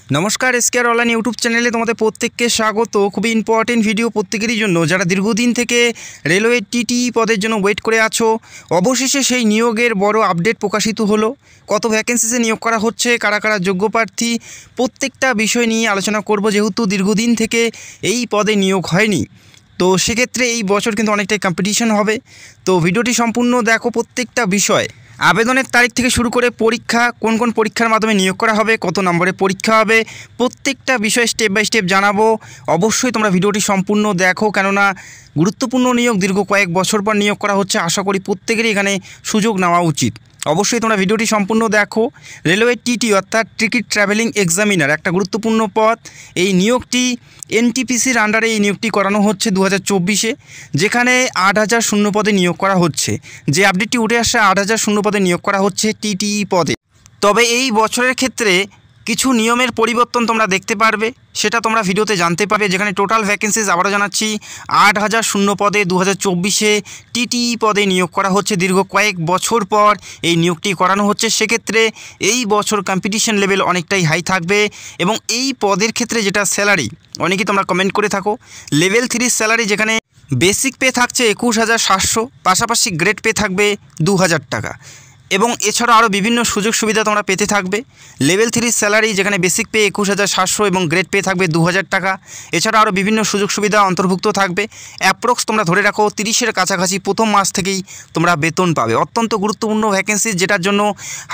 নমস্কার, এসকেআর online YouTube চ্যানেলে তোমাদের প্রত্যেককে স্বাগত। খুবই ইম্পর্টেন্ট ভিডিও প্রত্যেকেরই জন্য, যারা দীর্ঘদিন থেকে রেলওয়ে টিটি পদের জন্য ওয়েট করে আছো। অবশেষে সেই নিয়োগের বড় আপডেট প্রকাশিত হলো। কত ভ্যাকেন্সিতে নিয়োগ করা হচ্ছে, কারা কারা যোগ্য প্রার্থী, প্রত্যেকটা বিষয় নিয়ে আলোচনা করব। যেহেতু দীর্ঘদিন থেকে এই পদে নিয়োগ হয়নি, তো সেক্ষেত্রে এই বছর কিন্তু অনেকটাই কম্পিটিশন হবে। তো ভিডিওটি সম্পূর্ণ দেখো, প্রত্যেকটা বিষয়, আবেদনের তারিখ থেকে শুরু করে পরীক্ষা, কোন কোন পরীক্ষার মাধ্যমে নিয়োগ করা হবে, কত নম্বরে পরীক্ষা হবে, প্রত্যেকটা বিষয় স্টেপ বাই স্টেপ জানাবো। অবশ্যই তোমরা ভিডিওটি সম্পূর্ণ দেখো, কেননা গুরুত্বপূর্ণ নিয়োগ, দীর্ঘ কয়েক বছর পর নিয়োগ করা হচ্ছে। আশা করি প্রত্যেকেরই এখানে সুযোগ নেওয়া উচিত। অবশ্যই তোমরা ভিডিওটি সম্পূর্ণ দেখো। রেলওয়ে টিটি অর্থাৎ টিকিট ট্রাভেলিং এক্সামিনার একটা গুরুত্বপূর্ণ পদ। এই নিয়োগটি এনটিপিসির আন্ডারে এই নিয়োগটি করানো হচ্ছে 2024-এ, যেখানে 8000 শূন্য পদে নিয়োগ করা হচ্ছে। যে আপডেটটি উঠে আসছে, 8000 শূন্য পদে নিয়োগ করা হচ্ছে টিটিই পদে। তবে এই বছরের ক্ষেত্রে কিছু নিয়মের পরিবর্তন তোমরা দেখতে পারবে, সেটা তোমরা ভিডিওতে জানতে পারবে। যেখানে টোটাল ভ্যাকেন্সিজ আবারও জানাচ্ছি, 8000 শূন্য পদে 2024-এ টিটিই পদে নিয়োগ করা হচ্ছে। দীর্ঘ কয়েক বছর পর এই নিয়োগটি করানো হচ্ছে। সেক্ষেত্রে এই বছর কম্পিটিশন লেভেল অনেকটাই হাই থাকবে। এবং এই পদের ক্ষেত্রে যেটা স্যালারি, অনেকেই তোমরা কমেন্ট করে থাকো, লেভেল 3 স্যালারি, যেখানে বেসিক পে থাকছে 21700, পাশাপাশি গ্রেড পে থাকবে 2000 টাকা। এবং এছাড়াও আরও বিভিন্ন সুযোগ সুবিধা তোমরা পেতে থাকবে। লেভেল 3 স্যালারি, যেখানে বেসিক পে 21700 এবং গ্রেড পে থাকবে 2000 টাকা। এছাড়া আরও বিভিন্ন সুযোগ সুবিধা অন্তর্ভুক্ত থাকবে। অ্যাপ্রক্স তোমরা ধরে রাখো 30-এর কাছাকাছি প্রথম মাস থেকেই তোমরা বেতন পাবে। অত্যন্ত গুরুত্বপূর্ণ ভ্যাকেন্সি, যেটার জন্য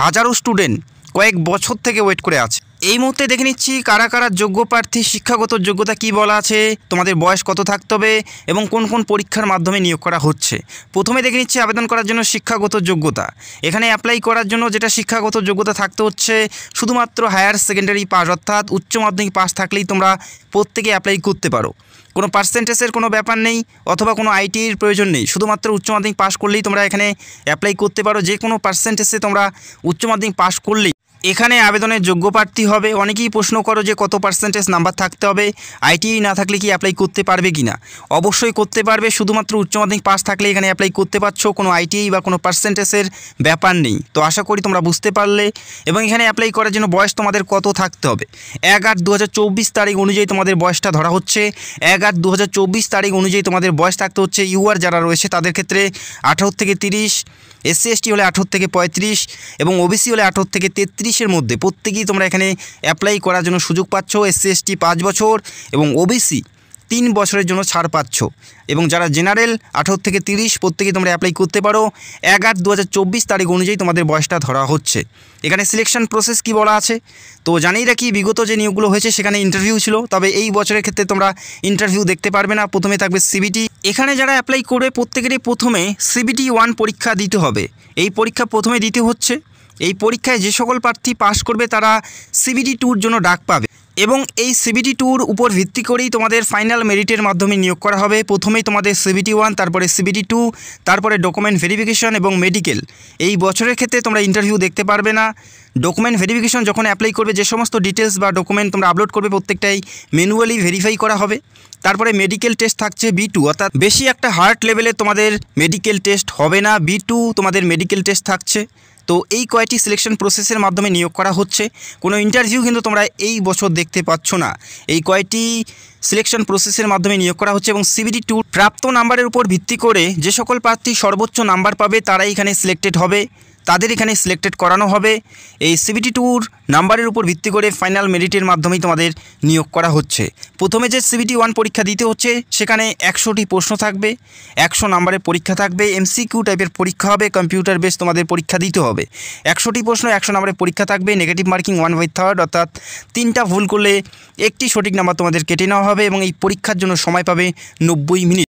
হাজারো স্টুডেন্ট কয়েক বছর থেকে ওয়েট করে আছে। এই মুহূর্তে দেখে নিচ্ছি কারা কারা যোগ্য প্রার্থী, শিক্ষাগত যোগ্যতা কি বলা আছে, তোমাদের বয়স কত থাকতে হবে এবং কোন কোন পরীক্ষার মাধ্যমে নিয়োগ করা হচ্ছে। প্রথমে দেখে নিচ্ছি আবেদন করার জন্য শিক্ষাগত যোগ্যতা। এখানে অ্যাপ্লাই করার জন্য যেটা শিক্ষাগত যোগ্যতা থাকতে হচ্ছে, শুধুমাত্র হায়ার সেকেন্ডারি পাস অর্থাৎ উচ্চ মাধ্যমিক পাস থাকলেই তোমরা প্রত্যেকে অ্যাপ্লাই করতে পারো। কোনো পার্সেন্টেজের কোনো ব্যাপার নেই, অথবা কোনো আইটির প্রয়োজন নেই। শুধুমাত্র উচ্চ মাধ্যমিক পাস করলেই তোমরা এখানে অ্যাপ্লাই করতে পারো। যে কোনো পার্সেন্টেজে তোমরা উচ্চ মাধ্যমিক পাস করলেই এখানে আবেদনের যোগ্য প্রার্থী হবে। অনেকেই প্রশ্ন করো যে কত পার্সেন্টেজ নাম্বার থাকতে হবে, আইটিআই না থাকলে কি অ্যাপ্লাই করতে পারবে কি না। অবশ্যই করতে পারবে, শুধুমাত্র উচ্চ মাধ্যমিক পাস থাকলে এখানে অ্যাপ্লাই করতে পারছো। কোনো আইটিআই বা কোনো পার্সেন্টেজের ব্যাপার নেই। তো আশা করি তোমরা বুঝতে পারলে। এবং এখানে অ্যাপ্লাই করার জন্য বয়স তোমাদের কত থাকতে হবে, 1/8/2024 তারিখ অনুযায়ী তোমাদের বয়সটা ধরা হচ্ছে। 1/8/2024 তারিখ অনুযায়ী তোমাদের বয়স থাকতে হচ্ছে। ইউআর যারা রয়েছে তাদের ক্ষেত্রে 18 থেকে 30, এসসি এসটি হলে 18 থেকে 35 এবং ওবিসি হলে 18 থেকে 33-এর মধ্যে প্রত্যেকেই তোমরা এখানে অ্যাপ্লাই করার জন্য সুযোগ পাচ্ছ। এসসি এসটি 5 বছর এবং ওবিসি 3 বছরের জন্য ছাড় পাচ্ছ। এবং যারা জেনারেল 18 থেকে 30 প্রত্যেকেই তোমরা অ্যাপ্লাই করতে পারো। 1/8/2024 তারিখ অনুযায়ী তোমাদের বয়সটা ধরা হচ্ছে। এখানে সিলেকশন প্রসেস কি বলা আছে, তো জানিয়ে রাখি, বিগত যে নিয়োগগুলো হয়েছে সেখানে ইন্টারভিউ ছিল। তবে এই বছরের ক্ষেত্রে তোমরা ইন্টারভিউ দেখতে পারবে না। প্রথমে থাকবে সিবিটি। এখানে যারা অ্যাপ্লাই করবে প্রত্যেকেরই প্রথমে CBT 1 পরীক্ষা দিতে হবে। এই পরীক্ষা প্রথমে দিতে হচ্ছে। এই পরীক্ষায় যে সকল প্রার্থী পাশ করবে তারা CBT 2-র জন্য ডাক পাবে। এবং এই CBT 2-র উপর ভিত্তি করেই তোমাদের ফাইনাল মেরিটের মাধ্যমে নিয়োগ করা হবে। প্রথমেই তোমাদের CBT 1, তারপরে CBT 2, তারপরে ডকুমেন্ট ভেরিফিকেশন এবং মেডিকেল। এই বছরের ক্ষেত্রে তোমরা ইন্টারভিউ দেখতে পারবে না। ডকুমেন্ট ভেরিফিকেশন যখন অ্যাপ্লাই করবে, যে সমস্ত ডিটেলস বা ডকুমেন্ট তোমরা আপলোড করবে প্রত্যেকটাই ম্যানুয়ালি ভেরিফাই করা হবে। তারপরে মেডিকেল টেস্ট থাকছে B2, অর্থাৎ বেশি একটা হার্ড লেভেলে তোমাদের মেডিকেল টেস্ট হবে না, B2 তোমাদের মেডিকেল টেস্ট থাকছে। তো এই কয়টি সিলেকশন প্রসেসের মাধ্যমে নিয়োগ করা হচ্ছে। কোনো ইন্টারভিউ কিন্তু তোমরা এই বছর দেখতে পাচ্ছ না। এই কয়টি সিলেকশন প্রসেসের মাধ্যমে নিয়োগ করা হচ্ছে। এবং CBT 2 প্রাপ্ত নাম্বারের উপর ভিত্তি করে যে সকল প্রার্থী সর্বোচ্চ নাম্বার পাবে তারাই এখানে সিলেক্টেড হবে, তাদের এখানে সিলেক্টেড করানো হবে। এই CBT 2-র নাম্বারের উপর ভিত্তি করে ফাইনাল মেরিটের মাধ্যমেই তোমাদের নিয়োগ করা হচ্ছে। প্রথমে যে CBT 1 পরীক্ষা দিতে হচ্ছে, সেখানে 100টি প্রশ্ন থাকবে, 100 নাম্বারের পরীক্ষা থাকবে, MCQ টাইপের পরীক্ষা হবে, কম্পিউটার বেস তোমাদের পরীক্ষা দিতে হবে। 100টি প্রশ্ন, 100 নাম্বারের পরীক্ষা থাকবে। নেগেটিভ মার্কিং 1/3, অর্থাৎ 3টা ভুল করলে একটি সঠিক নাম্বার তোমাদের কেটে নেওয়া হবে। এবং এই পরীক্ষার জন্য সময় পাবে 90 মিনিট।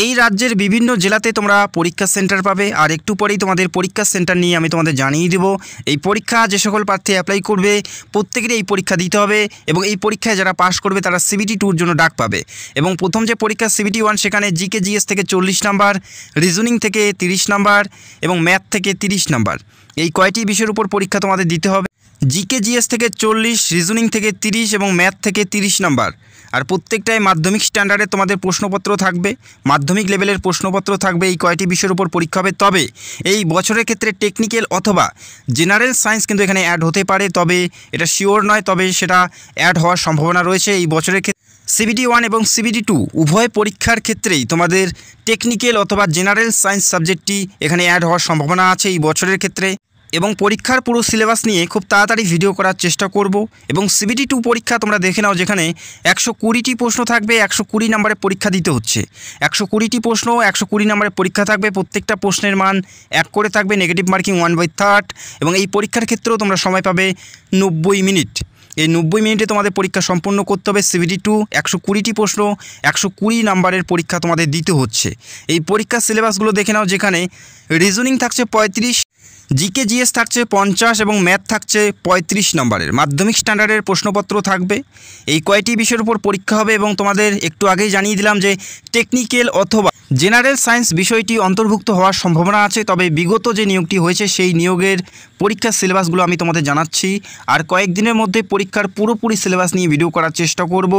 এই রাজ্যের বিভিন্ন জেলাতে তোমরা পরীক্ষা সেন্টার পাবে। আর একটু পরেই তোমাদের পরীক্ষা সেন্টার নিয়ে আমি তোমাদের জানিয়ে দেবো। এই পরীক্ষা যে সকল প্রার্থী অ্যাপ্লাই করবে প্রত্যেকেরই এই পরীক্ষা দিতে হবে। এবং এই পরীক্ষায় যারা পাশ করবে তারা CBT 2-র জন্য ডাক পাবে। এবং প্রথম যে পরীক্ষা CBT 1, সেখানে জিকে জিএস থেকে 40 নাম্বার, রিজনিং থেকে 30 নাম্বার এবং ম্যাথ থেকে 30 নাম্বার। এই কয়টি বিষয়ের উপর পরীক্ষা তোমাদের দিতে হবে। জিকে জিএস থেকে 40, রিজনিং থেকে 30 এবং ম্যাথ থেকে 30 নাম্বার। আর প্রত্যেকটাই মাধ্যমিক স্ট্যান্ডার্ডে তোমাদের প্রশ্নপত্র থাকবে, মাধ্যমিক লেভেলের প্রশ্নপত্র থাকবে। এই কয়টি বিষয়ের উপর পরীক্ষা হবে। তবে এই বছরের ক্ষেত্রে টেকনিক্যাল অথবা জেনারেল সায়েন্স কিন্তু এখানে অ্যাড হতে পারে, তবে এটা শিওর নয়, তবে সেটা অ্যাড হওয়ার সম্ভাবনা রয়েছে এই বছরের ক্ষেত্রে। CBT 1 এবং CBT 2 উভয় পরীক্ষার ক্ষেত্রেই তোমাদের টেকনিক্যাল অথবা জেনারেল সায়েন্স সাবজেক্টটি এখানে অ্যাড হওয়ার সম্ভাবনা আছে এই বছরের ক্ষেত্রে। এবং পরীক্ষার পুরো সিলেবাস নিয়ে খুব তাড়াতাড়ি ভিডিও করার চেষ্টা করব। এবং CBT 2 পরীক্ষা তোমরা দেখে নাও, যেখানে 120টি প্রশ্ন থাকবে, 120 নম্বরের পরীক্ষা দিতে হচ্ছে। 120টি প্রশ্ন, 120 নম্বরের পরীক্ষা থাকবে। প্রত্যেকটা প্রশ্নের মান 1 করে থাকবে, নেগেটিভ মার্কিং 1/3। এবং এই পরীক্ষার ক্ষেত্রেও তোমরা সময় পাবে 90 মিনিট। এই 90 মিনিটে তোমাদের পরীক্ষা সম্পন্ন করতে হবে। CBT 2 120টি প্রশ্ন, 120 নম্বরের পরীক্ষা তোমাদের দিতে হচ্ছে। এই পরীক্ষার সিলেবাসগুলো দেখে নাও, যেখানে রিজনিং থাকছে 35, জিকে জিএস থাকছে 50 এবং ম্যাথ থাকছে 35 নম্বরের। মাধ্যমিক স্ট্যান্ডার্ডের প্রশ্নপত্র থাকবে। এই কয়টি বিষয়ের উপর পরীক্ষা হবে এবং তোমাদের একটু আগেই জানিয়ে দিলাম যে টেকনিক্যাল অথবা জেনারেল সায়েন্স বিষয়টি অন্তর্ভুক্ত হওয়ার সম্ভাবনা আছে। তবে বিগত যে নিয়োগটি হয়েছে সেই নিয়োগের পরীক্ষার সিলেবাসগুলো আমি তোমাদের জানাচ্ছি। আর কয়েকদিনের মধ্যে পরীক্ষার পুরোপুরি সিলেবাস নিয়ে ভিডিও করার চেষ্টা করব।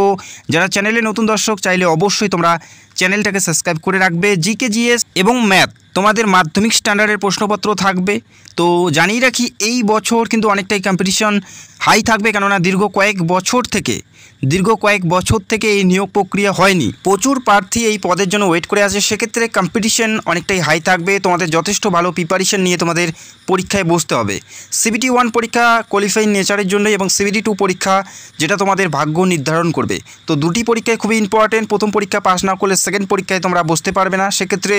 যারা চ্যানেলে নতুন দর্শক, চাইলে অবশ্যই তোমরা চ্যানেলটাকে সাবস্ক্রাইব করে রাখবে। জিকে জিএস এবং ম্যাথ তোমাদের মাধ্যমিক স্ট্যান্ডার্ডের প্রশ্নপত্র থাকবে। তো জানিয়ে রাখি, এই বছর কিন্তু অনেকটাই কম্পিটিশন হাই থাকবে, কেননা দীর্ঘ কয়েক বছর থেকে এই নিয়োগ প্রক্রিয়া হয়নি। প্রচুর প্রার্থী এই পদের জন্য ওয়েট করে আছে, সেক্ষেত্রে কম্পিটিশন অনেকটাই হাই থাকবে। তোমাদের যথেষ্ট ভালো প্রিপারেশন নিয়ে তোমাদের পরীক্ষায় বসতে হবে। CBT 1 পরীক্ষা কোয়ালিফাইং নেচারের জন্য এবং CBT 2 পরীক্ষা যেটা তোমাদের ভাগ্য নির্ধারণ করবে। তো দুটি পরীক্ষায় খুবই ইম্পর্টেন্ট। প্রথম পরীক্ষা পাস না করলে সেকেন্ড পরীক্ষায় তোমরা বসতে পারবে না। সেক্ষেত্রে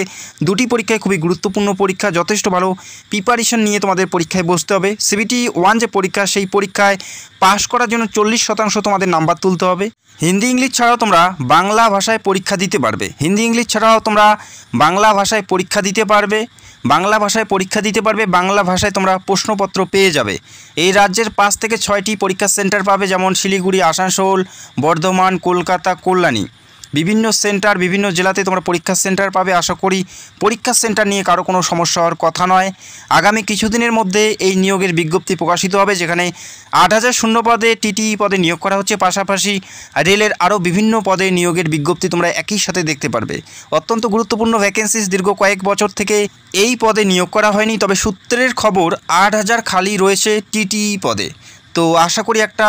দুটি পরীক্ষায় খুবই গুরুত্বপূর্ণ পরীক্ষা, যথেষ্ট ভালো প্রিপারেশন নিয়ে তোমাদের পরীক্ষায় বসতে হবে। CBT 1 যে পরীক্ষা, সেই পরীক্ষায় পাস করার জন্য 40% তোমাদের নাম্বার তুলতে হবে। হিন্দি ইংলিশ ছাড়াও তোমরা বাংলা ভাষায় পরীক্ষা দিতে পারবে। বাংলা ভাষায় পরীক্ষা দিতে পারবে। বাংলা ভাষায় তোমরা প্রশ্নপত্র পেয়ে যাবে। এই রাজ্যের 5 থেকে 6টি পরীক্ষা সেন্টার পাবে, যেমন শিলিগুড়ি, আসানসোল, বর্ধমান, কলকাতা, কল্যাণী। বিভিন্ন জেলাতে তোমরা পরীক্ষা সেন্টার পাবে। আশা করি পরীক্ষা সেন্টার নিয়ে কারো কোনো সমস্যা হওয়ার কথা নয়। আগামী কিছুদিনের মধ্যে এই নিয়োগের বিজ্ঞপ্তি প্রকাশিত হবে, যেখানে 8000 শূন্য পদে TTE পদে নিয়োগ করা হচ্ছে। পাশাপাশি রেলের আরও বিভিন্ন পদে নিয়োগের বিজ্ঞপ্তি তোমরা একই সাথে দেখতে পারবে। অত্যন্ত গুরুত্বপূর্ণ ভ্যাকেন্সিস, দীর্ঘ কয়েক বছর থেকে এই পদে নিয়োগ করা হয়নি। তবে সূত্রের খবর 8000 খালি রয়েছে TTE পদে। তো আশা করি একটা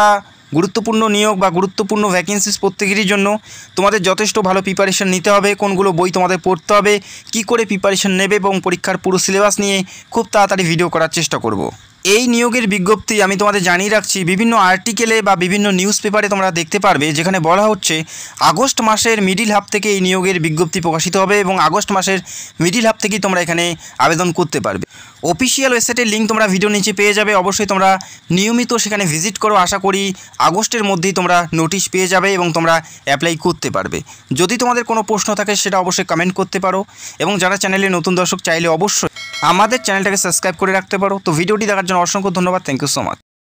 গুরুত্বপূর্ণ নিয়োগ বা গুরুত্বপূর্ণ ভ্যাকেন্সিস প্রত্যেকেরই জন্য। তোমাদের যথেষ্ট ভালো প্রিপারেশন নিতে হবে, কোনগুলো বই তোমাদের পড়তে হবে, কি করে প্রিপারেশন নেবে এবং পরীক্ষার পুরো সিলেবাস নিয়ে খুব তাড়াতাড়ি ভিডিও করার চেষ্টা করব। এই নিয়োগের বিজ্ঞপ্তি আমি তোমাদের জানিয়ে রাখছি, বিভিন্ন আর্টিকেলে বা বিভিন্ন নিউজ পেপারে তোমরা দেখতে পারবে, যেখানে বলা হচ্ছে আগস্ট মাসের মিডিল হাফ থেকে এই নিয়োগের বিজ্ঞপ্তি প্রকাশিত হবে এবং আগস্ট মাসের মিডিল হাফ থেকেই তোমরা এখানে আবেদন করতে পারবে। অফিসিয়াল ওয়েবসাইটের লিঙ্ক তোমরা ভিডিও নিচে পেয়ে যাবে। অবশ্যই তোমরা নিয়মিত সেখানে ভিজিট করো। আশা করি আগস্টের মধ্যেই তোমরা নোটিশ পেয়ে যাবে এবং তোমরা অ্যাপ্লাই করতে পারবে। যদি তোমাদের কোনো প্রশ্ন থাকে সেটা অবশ্যই কমেন্ট করতে পারো। এবং যারা চ্যানেলে নতুন দর্শক, চাইলে অবশ্যই আমাদের চ্যানেলটাকে সাবস্ক্রাইব করে রাখতে পারো। তো ভিডিওটি দেখার জন্য অসংখ্য ধন্যবাদ। Thank you so much.